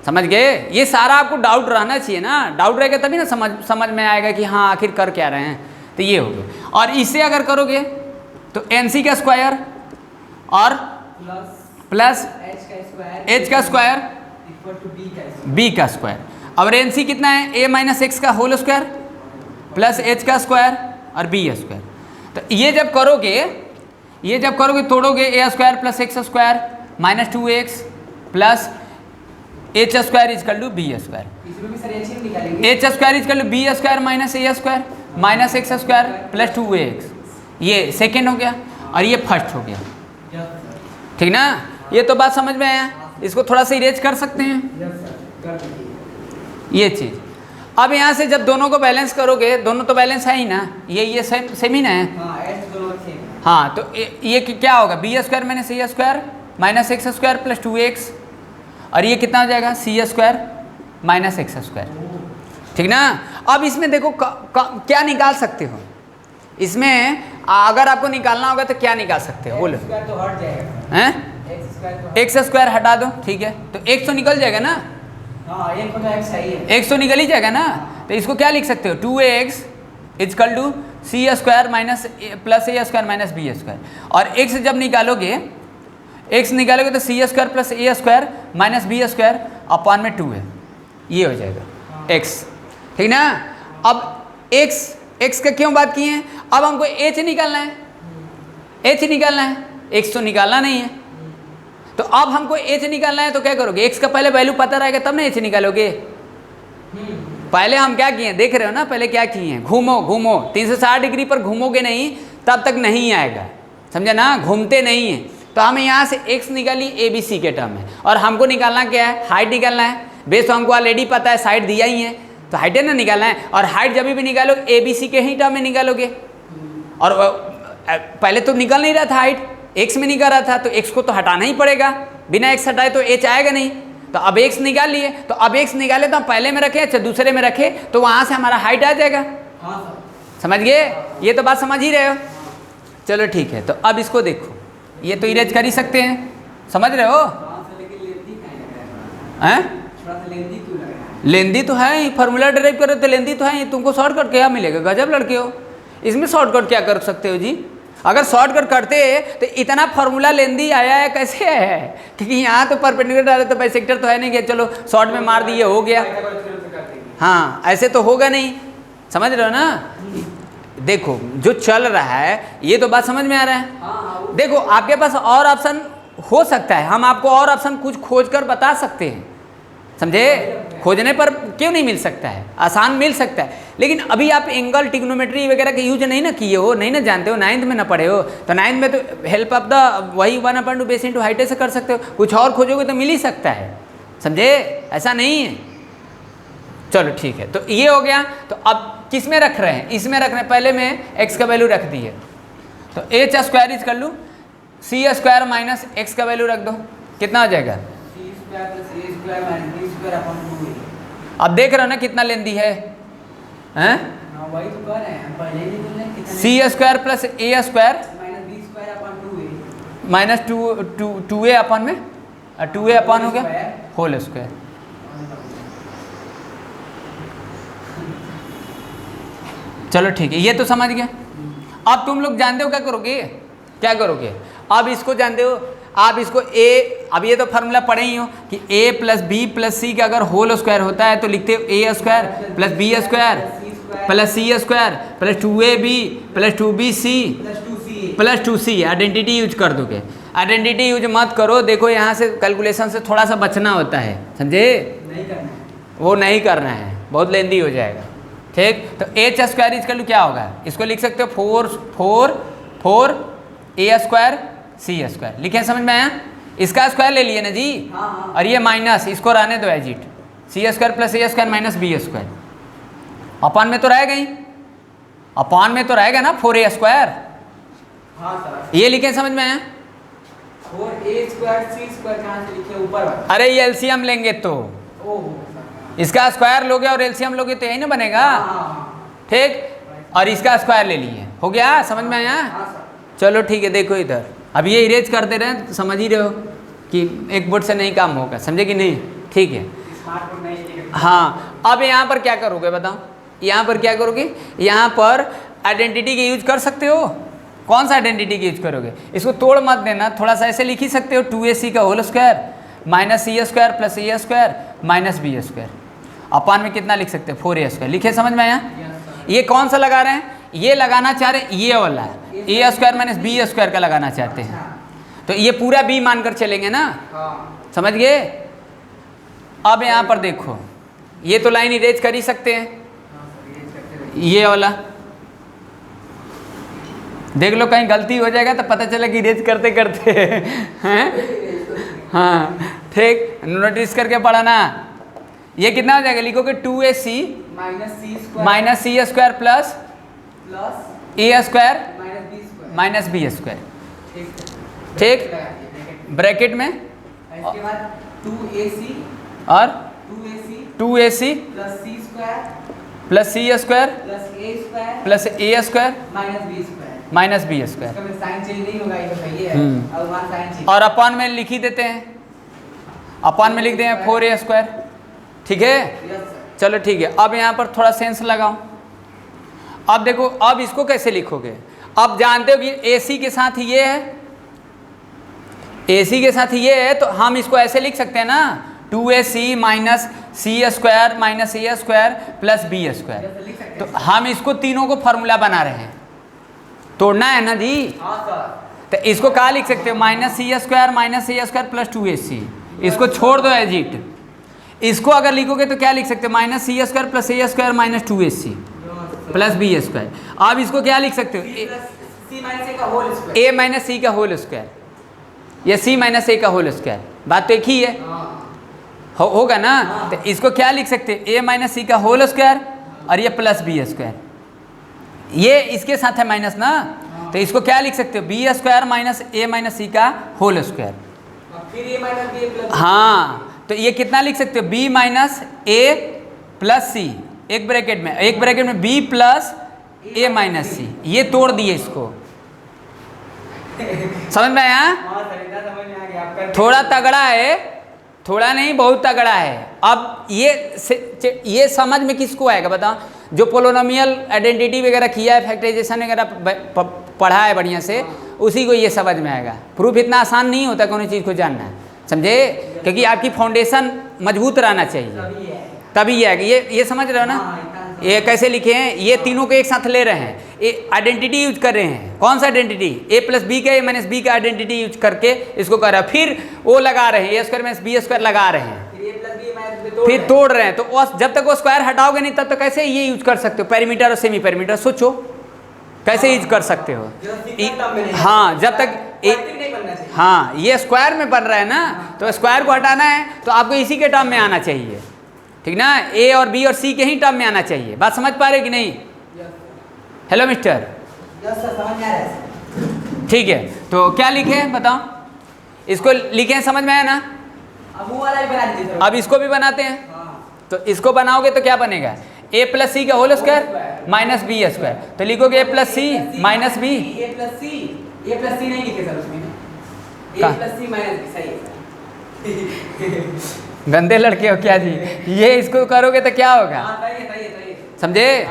समझ गए। ये सारा आपको डाउट रहना चाहिए ना, डाउट रहेगा तभी ना समझ में आएगा कि हाँ आखिर कर क्या रहे हैं, तो ये हो गया। और इससे अगर करोगे तो एन का स्क्वायर और प्लस एच का स्क्वायर बी का स्क्वायर, और एन सी कितना है, a - x का होल स्क्वायर प्लस एच का स्क्वायर और बी स्क्वायर। तो ये जब करोगे तोड़ोगे a square plus x square -2x plus H square is equal to B square, H square is equal to B square minus A square minus X square plus 2ax, ये second हो गया और ये फर्स्ट हो गया, ठीक ना। ये तो बात समझ में आया, इसको थोड़ा सा इरेज कर सकते हैं ये चीज़। अब यहाँ से जब दोनों को बैलेंस करोगे, दोनों तो बैलेंस है ही ना, ये सेम ही ना है, हाँ, तो ये क्या होगा, B square minus A square minus X square plus 2x, और ये कितना हो जाएगा C square minus X square, ठीक ना। अब इसमें देखो क्या निकाल सकते हो, इसमें अगर आपको निकालना होगा तो क्या निकाल सकते हो, बोलो, हैं एक्स स्क्वायर हटा दो, ठीक है, तो x तो निकल जाएगा ना, x तो निकल ही जाएगा ना, तो इसको क्या लिख सकते हो, 2ax equal to C square minus plus A square minus B square, और x जब निकालोगे तो सी स्क्वायर प्लस ए square minus B square upon में 2 है, ये हो जाएगा x, ठीक ना। अब x का क्यों बात की है, अब हमको h निकालना है, h निकालना है, x तो निकालना नहीं है। तो अब हमको h निकालना है तो क्या करोगे, x का पहले वैल्यू पता रहेगा तब ना h निकालोगे। पहले हम क्या किए देख रहे हो ना, पहले क्या किए हैं, घूमो 360 डिग्री पर घूमोगे नहीं तब तक नहीं आएगा, समझे ना, घूमते नहीं है। तो हमें यहाँ से x निकाली ABC के टर्म में, और हमको निकालना क्या है, हाइट निकालना है। बेस तो हमको ऑलरेडी पता है, साइड दिया ही है तो हाइट है ना निकालना है। और हाइट जब भी निकालोगे ABC के ही टर्म में निकालोगे, और पहले तो निकल नहीं रहा था हाइट, x में निकल रहा था, तो x को तो हटाना ही पड़ेगा, बिना x हटाए तो h आएगा नहीं। तो अब x निकाल लिए, तो अब x निकाले तो हम पहले में रखे, अच्छा दूसरे में रखे तो वहाँ से हमारा हाइट आ जाएगा। समझ गए, ये तो बात समझ ही रहे हो। चलो ठीक है, तो अब इसको देखो, ये तो इरेज कर ही सकते हैं, समझ रहे हो हैं। लेंदी तो है ही, फार्मूला ड्राइव करो तो लेंदी तो है ही, तुमको शॉर्टकट क्या मिलेगा, गजब लड़के हो। इसमें शॉर्टकट क्या कर सकते हो जी, अगर शॉर्टकट करते तो इतना फार्मूला लेंदी आया है, कैसे है, क्योंकि यहाँ तो परपेंडिकुलर डाले तो बाइसेक्टर तो है नहीं कि चलो शॉर्ट में मार दिए हो गया। हाँ ऐसे तो होगा नहीं, समझ रहे हो ना। देखो जो चल रहा है ये तो बात समझ में आ रहा है। देखो आपके पास और ऑप्शन हो सकता है, हम आपको और ऑप्शन कुछ खोज कर बता सकते हैं, समझे, खोजने पर क्यों नहीं मिल सकता है, आसान मिल सकता है। लेकिन अभी आप एंगल ट्रिग्नोमेट्री वगैरह का यूज नहीं ना किए हो, नहीं ना जानते हो, 9th में ना पढ़े हो, तो 9th में तो हेल्प ऑफ द वही 1/2 बेस इंटू हाइट से कर सकते हो, कुछ और खोजोगे तो मिल ही सकता है, समझे, ऐसा नहीं है। चलो ठीक है, तो ये हो गया। तो अब किस में रख रहे हैं, इसमें रख रहे हैं, पहले में x का वैल्यू रख दी है, तो h स्क्वायर इज कर लूँ, c स्क्वायर माइनस x का वैल्यू रख दो, कितना हो जाएगा, अब देख रहे हो ना कितना लेंदी है, हैं, सी स्क्वायर प्लस ए स्क्वायर माइनस 2a अपन में 2a अपन हो गया होल स्क्वायर। चलो ठीक है, ये तो समझ गया। अब तुम लोग जानते हो क्या करोगे, क्या करोगे, अब इसको जानते हो आप, इसको a, अब ये तो फार्मूला पढ़े ही हो कि a plus b plus C का अगर होल स्क्वायर होता है तो लिखते हो a square plus B square plus C square plus 2ab plus 2bc plus 2c। Identity use कर दोगे, आइडेंटिटी यूज मत करो, देखो यहाँ से कैलकुलेशन से थोड़ा सा बचना होता है, समझे, नहीं करना है, वो नहीं करना है, बहुत लेंदी हो जाएगा, ठीक। तो h स्क्वायर इज कर क्या होगा, इसको लिख सकते हो 4 a स्क्वायर सी स्क्वायर, लिखे समझ में आया, इसका स्क्वायर ले लिए ना जी, और ये माइनस, इसको रहने दो as it, C square plus A square minus B square, upon में तो रहेगा ही, अपान में तो रहेगा ना 4a स्क्वायर, ये लिखे समझ में आया। 4a स्क्वायर c स्क्वायर कहाँ से लिखे ऊपर, अरे ये एलसीएम लेंगे तो इसका स्क्वायर लोगे और एलसीएम लोगे तो यही ना बनेगा, ठीक, और इसका स्क्वायर ले लिए, हो गया, समझ में आया। चलो ठीक है, देखो इधर, अब ये इरेज करते रहे तो समझ ही रहे हो कि एक बोर्ड से नहीं काम होगा, समझे कि नहीं, ठीक है। हाँ अब यहाँ पर क्या करोगे बताओ, यहाँ पर क्या करोगे, यहाँ पर आइडेंटिटी के यूज कर सकते हो, कौन सा आइडेंटिटी के यूज करोगे, इसको तोड़ मत देना, थोड़ा सा ऐसे लिख ही सकते हो, 2ac का होल स्क्वायर माइनस सी स्क्वायर प्लस ए square minus B square, upon में कितना लिख सकते हैं 4a स्क्वायर, लिखे समझ में आया। ये कौन सा लगा रहे हैं, ये लगाना चाह रहे हैं ये वाला ए स्क्वायर माइनस बी स्क्वायर का लगाना चाहते हैं, तो ये पूरा b मानकर चलेंगे ना, समझ गए। अब यहाँ पर देखो, ये तो लाइन इरेज कर ही सकते हैं, ये वाला देख लो, कहीं गलती हो जाएगा तो पता चला कि इरेज करते करते हैं, हाँ ठीक, नोटिस करके पढ़ाना। ये कितना हो जाएगा, लिखोगे 2ac माइनस सी स्क्वायर प्लस ए स्क्वायर माइनस बी स्क्वायर, ठीक, ब्रैकेट में, इसके बाद 2ac और 2ac 2ac plus C square plus ए square minus B square, sign change नहीं होगा, ये तो सही है, अब वहाँ साइन चेंज, और अपान में लिख ही देते हैं, अपान में लिख दें 4a स्क्वायर, ठीक है। चलो ठीक है, अब यहाँ पर थोड़ा सेंस लगाओ, अब देखो, अब इसको कैसे लिखोगे, अब जानते हो कि AC के साथ ये है, AC के साथ ये है, तो हम इसको ऐसे लिख सकते हैं ना 2ac minus C square minus A square plus B square. तो हम इसको तीनों को फॉर्मूला बना रहे हैं, तोड़ना है ना जी। हाँ सर। तो इसको क्या लिख सकते हो, minus C square minus A square plus 2ac। इसको छोड़ दो एजिट, इसको अगर लिखोगे तो क्या लिख सकते हो, माइनस सी स्क्वायर प्लस ए square minus 2ac plus B square. अब इसको क्या लिख सकते हो, सी माइनस ए का होल स्क्वायर, ए माइनस सी का होल स्क्वायर या सी माइनस ए का होल स्क्वायर, बात तो एक ही है, होगा ना। तो इसको क्या लिख सकते हैं, ए माइनस सी का होल स्क्वायर और ये प्लस बी स्क्वायर, ये इसके साथ है माइनस ना, तो इसको क्या लिख सकते हो, बी स्क्वायर माइनस ए माइनस सी का होल स्क्वायर। फिर ए माइनस बी प्लस, हाँ तो ये कितना लिख सकते हो, बी माइनस ए प्लस सी, एक ब्रैकेट में बी प्लस ए माइनस सी। ये तोड़ दिए इसको, समझ में आया। हाँ सर इतना समझ में आ गया आपका। थोड़ा तगड़ा है, थोड़ा नहीं बहुत तगड़ा है। अब ये समझ में किसको आएगा बताओ, जो पोलोनोमियल आइडेंटिटी वगैरह किया है, फैक्टराइजेशन वगैरह पढ़ा है बढ़िया से, उसी को ये समझ में आएगा। प्रूफ इतना आसान नहीं होता कोई चीज़ को जानना, समझे, क्योंकि आपकी फाउंडेशन मजबूत रहना चाहिए, तभी ये आएगा। ये समझ रहे हो ना। ये कैसे लिखे हैं, ये तीनों को एक साथ ले रहे हैं, ये आइडेंटिटी यूज कर रहे हैं। कौन सा आइडेंटिटी, ए प्लस बी का ए माइनस बी का आइडेंटिटी यूज करके इसको कर रहे हैं, फिर वो लगा रहे हैं, ए स्क्वायर माइनस बी स्क्वायर लगा रहे हैं, फिर तोड़ रहे हैं। तो जब तक वो स्क्वायर हटाओगे नहीं तब तक कैसे ये यूज कर सकते हो, पेरीमीटर और सेमी पेरीमीटर, सोचो कैसे यूज कर सकते हो। हाँ जब तक हाँ ये स्क्वायर में बन रहा है ना, तो स्क्वायर को हटाना है तो आपको इसी के टर्म में आना चाहिए, ठीक ना, ए और बी और सी के ही टर्म में आना चाहिए। बात समझ पा रहे कि नहीं। हेलो मिस्टर, ठीक है। तो क्या लिखे हैं बताओ, इसको लिखे हैं, समझ में आया ना। अब इसको भी बनाते हैं। तो इसको बनाओगे तो क्या बनेगा, ए प्लस सी का whole square minus B square. तो लिखोगे A plus C minus B, A plus C नहीं लिखे सर उसमें, A plus C minus B सही है। गंदे लड़के हो क्या जी, ये इसको करोगे तो क्या होगा, समझे।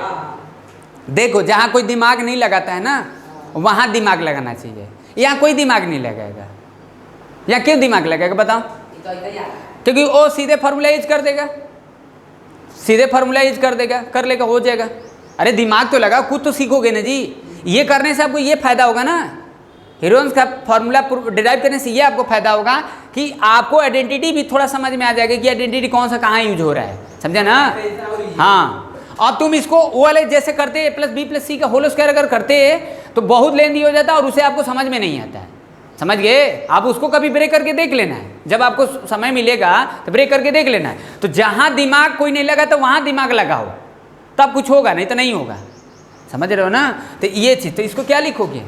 देखो जहाँ कोई दिमाग नहीं लगाता है ना, वहाँ दिमाग लगाना चाहिए, यहाँ कोई दिमाग नहीं लगाएगा। यहाँ क्यों दिमाग लगेगा बताओ, क्योंकि वो सीधे फार्मूला यूज कर देगा, सीधे फार्मूला यूज कर देगा, कर लेगा, हो जाएगा। अरे दिमाग तो लगा, खुद तो सीखोगे ना जी। ये करने से आपको ये फायदा होगा ना, हीरोन्स का फार्मूला डिराइव करने से ये आपको फायदा होगा कि आपको आइडेंटिटी भी थोड़ा समझ में आ जाएगा कि आइडेंटिटी कौन सा कहाँ यूज हो रहा है, समझे ना। हाँ अब तुम इसको वो वाले जैसे करते ए प्लस बी प्लस सी का होल स्क्वायर अगर करते तो बहुत लेंदी हो जाता है और उसे आपको समझ में नहीं आता है, समझ गए। आप उसको कभी ब्रेक करके देख लेना है, जब आपको समय मिलेगा तो ब्रेक करके देख लेना है। तो जहाँ दिमाग कोई नहीं लगा तो वहाँ दिमाग लगाओ, तब कुछ होगा, नहीं तो नहीं होगा, समझ रहे हो ना। तो ये चीज़, तो इसको क्या लिखोगे,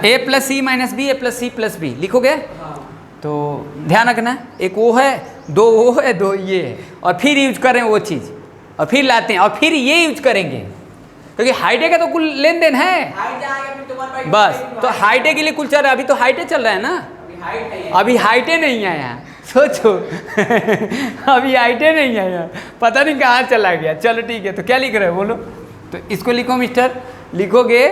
A plus C minus B, A plus C plus B लिखोगे। तो ध्यान रखना, एक वो है, दो वो है, दो ये है, और फिर यूज कर रहे हैं वो चीज़, और फिर लाते हैं और फिर ये यूज करेंगे, क्योंकि हाइटे का तो कुल लेन देन है बस। तो हाइटे के लिए कुल चल रहा है, अभी तो हाइटे चल रहा है ना, अभी हाइटे नहीं आया, सोचो अभी हाइटे नहीं आया, पता नहीं कहाँ चला गया। चलो ठीक है, तो क्या लिख रहे हो बोलो। तो इसको लिखो मिस्टर, लिखोगे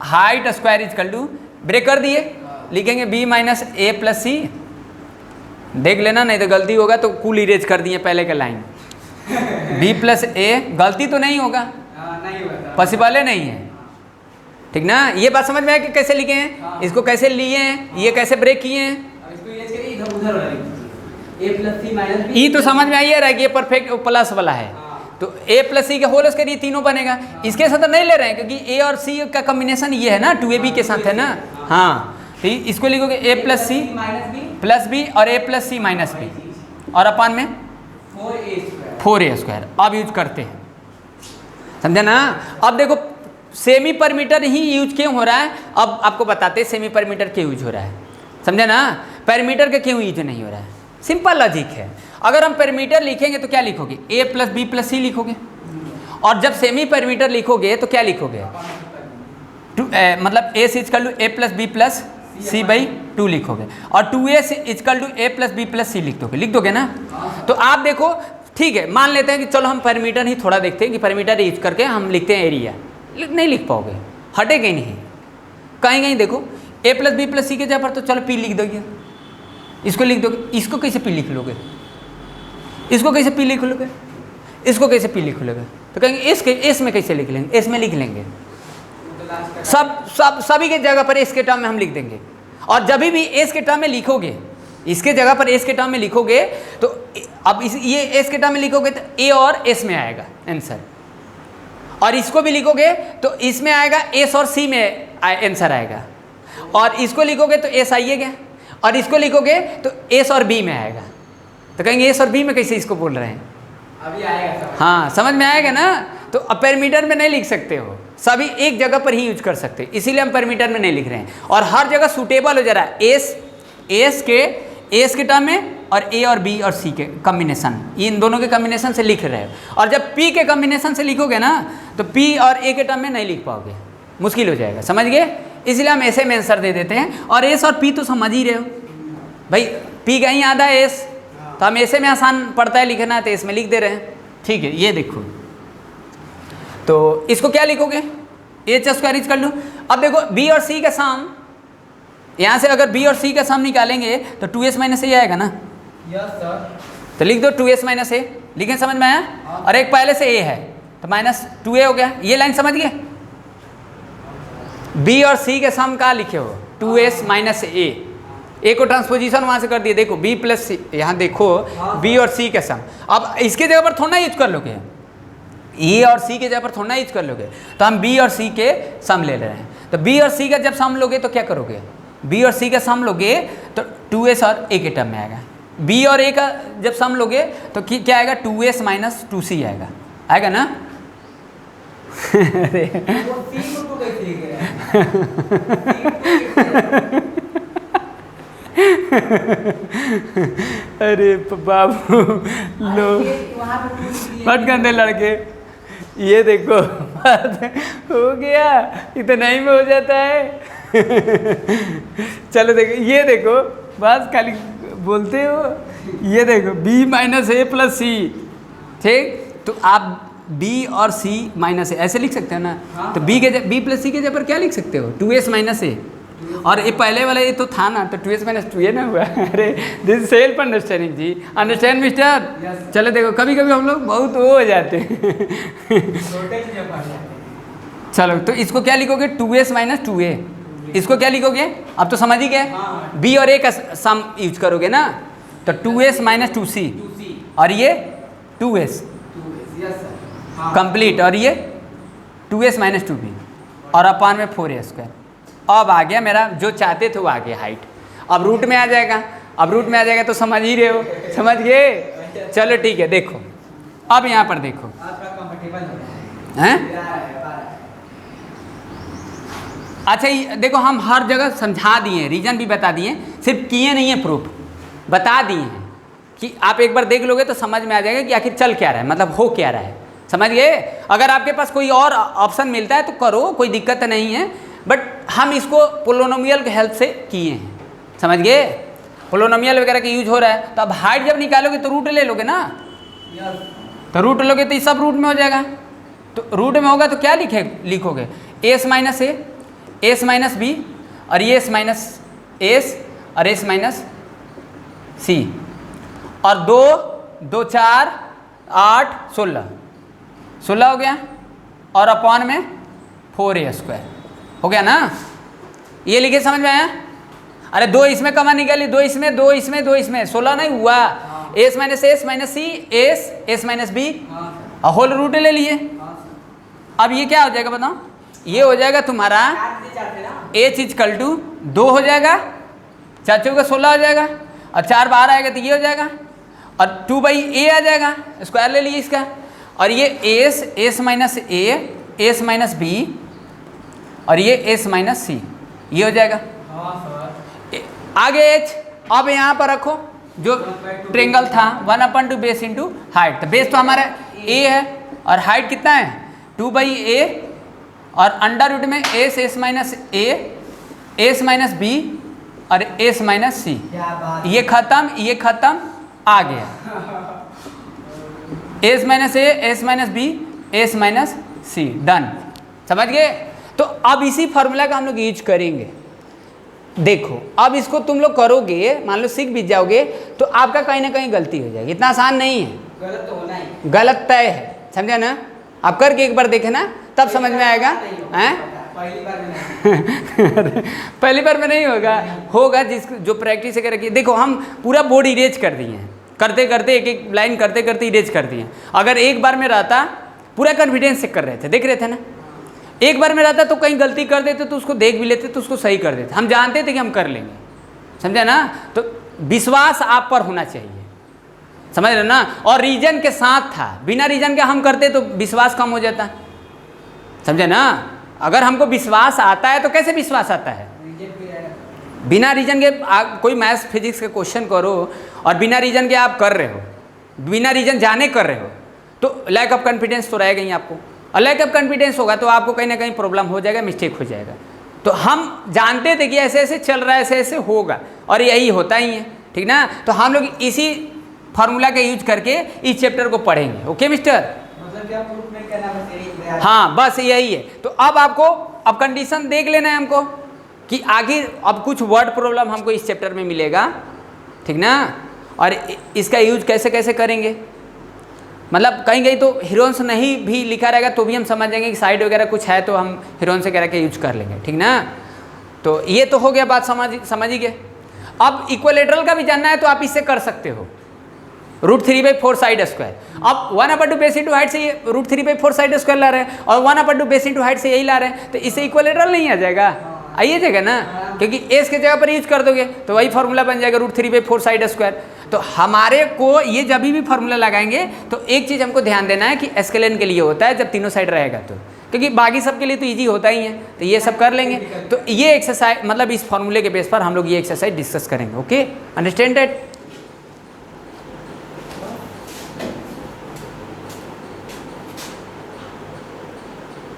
height square is equal to, break कर दिए, लिखेंगे B minus A plus C, देख लेना नहीं तो गलती होगा तो कुल इरेज कर दिए पहले का लाइन, बी प्लस ए, गलती तो नहीं होगा, पॉसिबल नहीं है, ठीक ना। ये बात समझ में आया कि कैसे लिखे हैं, इसको कैसे लिए हैं, ये कैसे ब्रेक किए हैं, ई तो समझ में आइए रहा है कि ये परफेक्ट प्लस वाला है। तो ए प्लस सी का होल स्क्वायर ये तीनों बनेगा, इसके साथ नहीं ले रहे हैं क्योंकि ए और सी का कॉम्बिनेशन ये है ना, 2ab के साथ है ना। हाँ तो इसको लिखोगे A plus C plus B और ए प्लस सी माइनस बी और अपान में 4a स्क्वायर। अब यूज करते हैं, समझा ना। अब देखो सेमी परमीटर ही यूज क्यों हो रहा है, अब आपको बताते हैं सेमी परमीटर क्यों यूज हो रहा है, समझा ना। पैरामीटर का क्यों यूज नहीं हो रहा है, सिंपल लॉजिक है। अगर हम पैरामीटर लिखेंगे तो क्या लिखोगे, ए प्लस बी प्लस सी लिखोगे, और जब सेमी पैरामीटर लिखोगे तो क्या लिखोगे, मतलब a equal to a plus b plus c by 2 लिखोगे, और 2a equal to a plus b plus c लिख दोगे ना। तो आप देखो ठीक है, मान लेते हैं कि चलो हम पैरामीटर ही थोड़ा देखते हैं कि पैरामीटर यूज करके हम लिखते हैं एरिया, नहीं लिख पाओगे, हटे कहीं नहीं, कहीं कहीं देखो ए प्लस बी प्लस सी के जगह पर तो चलो पी लिख दोगे, इसको लिख दोगे, इसको कैसे पी लिख लोगे, इसको कैसे पी लिख लोगे, इसको कैसे पी लिख लोगे, तो कहेंगे इसके एस में कैसे लिख लेंगे, एस में लिख लेंगे, सभी के जगह पर एस के टर्म में हम लिख देंगे। और जब भी एस के टर्म में लिखोगे, इसके जगह पर एस के टर्म में लिखोगे तो अब ये एस के टर्म में लिखोगे तो ए और एस में आएगा आंसर, और इसको भी लिखोगे तो इसमें आएगा एस और सी में आंसर आएगा, और इसको लिखोगे तो एस आइएगा, और इसको लिखोगे तो एस और बी में आएगा। तो कहेंगे एस और बी में कैसे इसको बोल रहे हैं, अभी आएगा हाँ समझ में आएगा ना। तो अब पैरामीटर में नहीं लिख सकते हो, सभी एक जगह पर ही यूज कर सकते हो, इसीलिए हम पैरामीटर में नहीं लिख रहे हैं। और हर जगह सूटेबल हो जा रहा है, एस के टर्म में और ए और बी और सी के कॉम्बिनेशन, इन दोनों के कॉम्बिनेशन से लिख रहे हो। और जब पी के कॉम्बिनेशन से लिखोगे ना तो पी और ए के टर्म में नहीं लिख पाओगे, मुश्किल हो जाएगा, समझ गए। इसलिए हम ऐसे में आंसर दे देते हैं। और एस और पी तो समझ ही रहे हो भाई, पी का ही आधा है एस, तो हम ऐसे में आसान पड़ता है लिखना, तो इसमें लिख दे रहे हैं। ठीक है, ये देखो, तो इसको क्या लिखोगे, एच स्क्वायर कर लो। अब देखो बी और सी का सम, यहाँ से अगर बी और सी का सम निकालेंगे तो 2s माइनस ए आएगा ना। Yes sir. तो लिख दो 2s माइनस ए, लिखें, समझ में आया। और एक पहले से ए है तो -2a हो गया, ये लाइन समझ गए। बी और सी के सम का लिखे हो 2s माइनस ए को ट्रांसपोजिशन वहाँ से कर दिए, देखो b प्लस सी, यहाँ देखो बी और सी का सम। अब इसके जगह पर थोड़ा ना यूज कर लोगे, ए और सी के जगह पर थोड़ा ना यूज कर लोगे, तो हम बी और सी के सम ले रहे हैं। तो बी और सी का जब सम लोगे तो क्या करोगे, बी और सी का सम लोगे तो 2s और ए के टर्म में आएगा। बी और ए का जब सम लोगे तो क्या आएगा, 2s माइनस 2c आएगा, आएगा ना। अरे वो सी को कैसे लिख रहे हैं? अरे बाबू लो वहाँ पे बट गंदे लड़के, ये देखो हो गया, इतना ही में हो जाता है। चलो देखो, ये देखो बस खाली बोलते हो, ये देखो b माइनस ए प्लस सी, ठीक। तो आप b और c माइनस ए ऐसे लिख सकते हो ना। तो b प्लस सी के जगह पर क्या लिख सकते हो, 2s माइनस ए, और ये पहले वाला ये तो था ना, तो 2s माइनस 2a ना हुआ। अरे दिस सेल्फ अंडरस्टैंडिंग जी, अंडरस्टैंड मिस्टर। चलो देखो, कभी कभी हम लोग बहुत वो हो जाते हैं। छोटे चीजें पढ़ जाते हैं। चलो तो इसको क्या लिखोगे, 2s माइनस 2a, इसको क्या लिखोगे, अब तो समझ ही गए। b और a का सम यूज करोगे ना, तो 2s माइनस 2c, और ये 2s कंप्लीट, और ये 2s माइनस 2b, और अपान में 4a स्क्वायर। अब आ गया मेरा जो चाहते थे वो आ गया हाइट। अब रूट में आ जाएगा, अब रूट में आ जाएगा तो समझ ही रहे हो, समझ गए। चलो ठीक है, देखो अब यहाँ पर देखो, आपका कंफर्टेबल हो रहा है। हैं अच्छा ये देखो, हम हर जगह समझा दिए, रीजन भी बता दिए, सिर्फ किए नहीं है प्रूफ, बता दिए हैं कि आप एक बार देख लोगे तो समझ में आ जाएगा कि आखिर चल क्या रहा है, मतलब हो क्या रहा है, समझ गए। अगर आपके पास कोई और ऑप्शन मिलता है तो करो, कोई दिक्कत नहीं है, बट हम इसको पोलोनोमियल के हेल्प से किए हैं, समझ गए। पोलोनोमियल वगैरह का यूज हो रहा है, तो अब हाइट जब निकालोगे तो रूट ले लोगे ना, तो रूट लोगे तो ये सब रूट में हो जाएगा। तो रूट में होगा तो क्या लिखोगे, S minus a, s minus b, और ये एस माइनस एस, और एस माइनस सी, और 2 2 4 8 16 हो गया, और अपॉन में 4a स्क्वायर हो गया ना। ये लिखे, समझ में आया। अरे 2 इसमें कमा निकाली, 2 इसमें 2 इसमें 2 इसमें 16 नहीं हुआ। S minus C S minus B, whole root ले लिए। अब ये क्या हो जाएगा बताओ, ये हो जाएगा तुम्हारा h इक्वल टू 2 हो जाएगा, 4 चौका 16 हो जाएगा, और 4 बाहर आएगा तो ये हो जाएगा, और 2/a आ जाएगा, स्क्वायर ले लिए इसका, और ये S minus a, s minus b, और ये एस माइनस सी, ये हो जाएगा। आगे h, अब यहाँ पर रखो जो ट्रेंगल था 1/2 बेस इंटू हाइट, तो बेस तो हमारा a है, और हाइट कितना है 2/a, और अंडर रूट में s minus a, s minus b, और एस माइनस सी, ये खत्म आ गया, s minus a, s minus b, s minus c, done, समझ गए। तो अब इसी फॉर्मूला का हम लोग यूज करेंगे। देखो अब इसको तुम लोग करोगे, मान लो सीख भी जाओगे तो आपका कहीं ना कहीं गलती हो जाएगी, इतना आसान नहीं है, गलत तो होना ही, गलत तय है, समझा ना। आप करके एक बार देखे ना तब समझ में आएगा। हैं पहली बार में नहीं। पहली बार में नहीं होगा, होगा जिस जो प्रैक्टिस से रखिए। देखो हम पूरा बोर्ड इरेज कर दिए हैं, करते करते एक एक लाइन करते करते इरेज कर दिए हैं। अगर एक बार में रहता, पूरा कॉन्फिडेंस से कर रहे थे, देख रहे थे ना, एक बार में रहता तो कहीं गलती कर देते तो उसको देख भी लेते तो उसको सही कर देते, हम जानते थे कि हम कर लेंगे, समझा ना। तो विश्वास आप पर होना चाहिए, समझ रहे ना। और रीजन के साथ था, बिना रीजन के हम करते तो विश्वास कम हो जाता, समझे ना। अगर हमको विश्वास आता है तो कैसे विश्वास आता है, बिना रीजन के। कोई मैथ्स फिजिक्स के क्वेश्चन करो और बिना रीजन के आप कर रहे हो, बिना रीजन जाने कर रहे हो, तो लैक ऑफ कॉन्फिडेंस तो रहेगा ही आपको, और लैक ऑफ कॉन्फिडेंस होगा तो आपको कहीं ना कहीं प्रॉब्लम हो जाएगा, मिस्टेक हो जाएगा। तो हम जानते थे कि ऐसे ऐसे चल रहा है, ऐसे ऐसे होगा और यही होता ही है, ठीक ना। तो हम लोग इसी फार्मूला का यूज करके इस चैप्टर को पढ़ेंगे। ओके मिस्टर, मतलब क्या प्रूफ नहीं करना, बस यही। हाँ बस यही है। तो अब आपको अब कंडीशन देख लेना है हमको कि आखिर अब कुछ वर्ड प्रॉब्लम हमको इस चैप्टर में मिलेगा, ठीक ना। और इसका यूज कैसे कैसे करेंगे, मतलब कहीं कहीं तो हीरोन्स नहीं भी लिखा रहेगा तो भी हम समझ जाएंगे कि साइड वगैरह कुछ है तो हम हीरोन्स वगैरह के यूज कर लेंगे, ठीक ना। तो ये तो हो गया बात, समझ ही गए। अब इक्वलेटरल का भी जानना है तो आप इससे कर सकते हो, √3/4 साइड स्क्वायर। अब 1/2 बेस इंटू हाइट से ये √3/4 साइड स्क्वायर ला रहे हैं और 1/2 बेस इंटू हाइट से यही ला रहे हैं, तो इससे इक्वलेटरल नहीं आ जाएगा, आइए जाएगा ना, क्योंकि एस के जगह पर यूज कर दोगे तो वही फार्मूला बन जाएगा √3/4 साइड स्क्वायर। तो हमारे को ये जब भी फार्मूला लगाएंगे तो एक चीज़ हमको ध्यान देना है कि एस्केलेन के लिए होता है जब तीनों साइड रहेगा तो, क्योंकि बाकी सब के लिए तो इजी होता ही है, तो ये सब कर लेंगे। तो ये एक्सरसाइज मतलब इस फार्मूले के बेस पर हम लोग ये एक्सरसाइज डिस्कस करेंगे। Okay, understand that.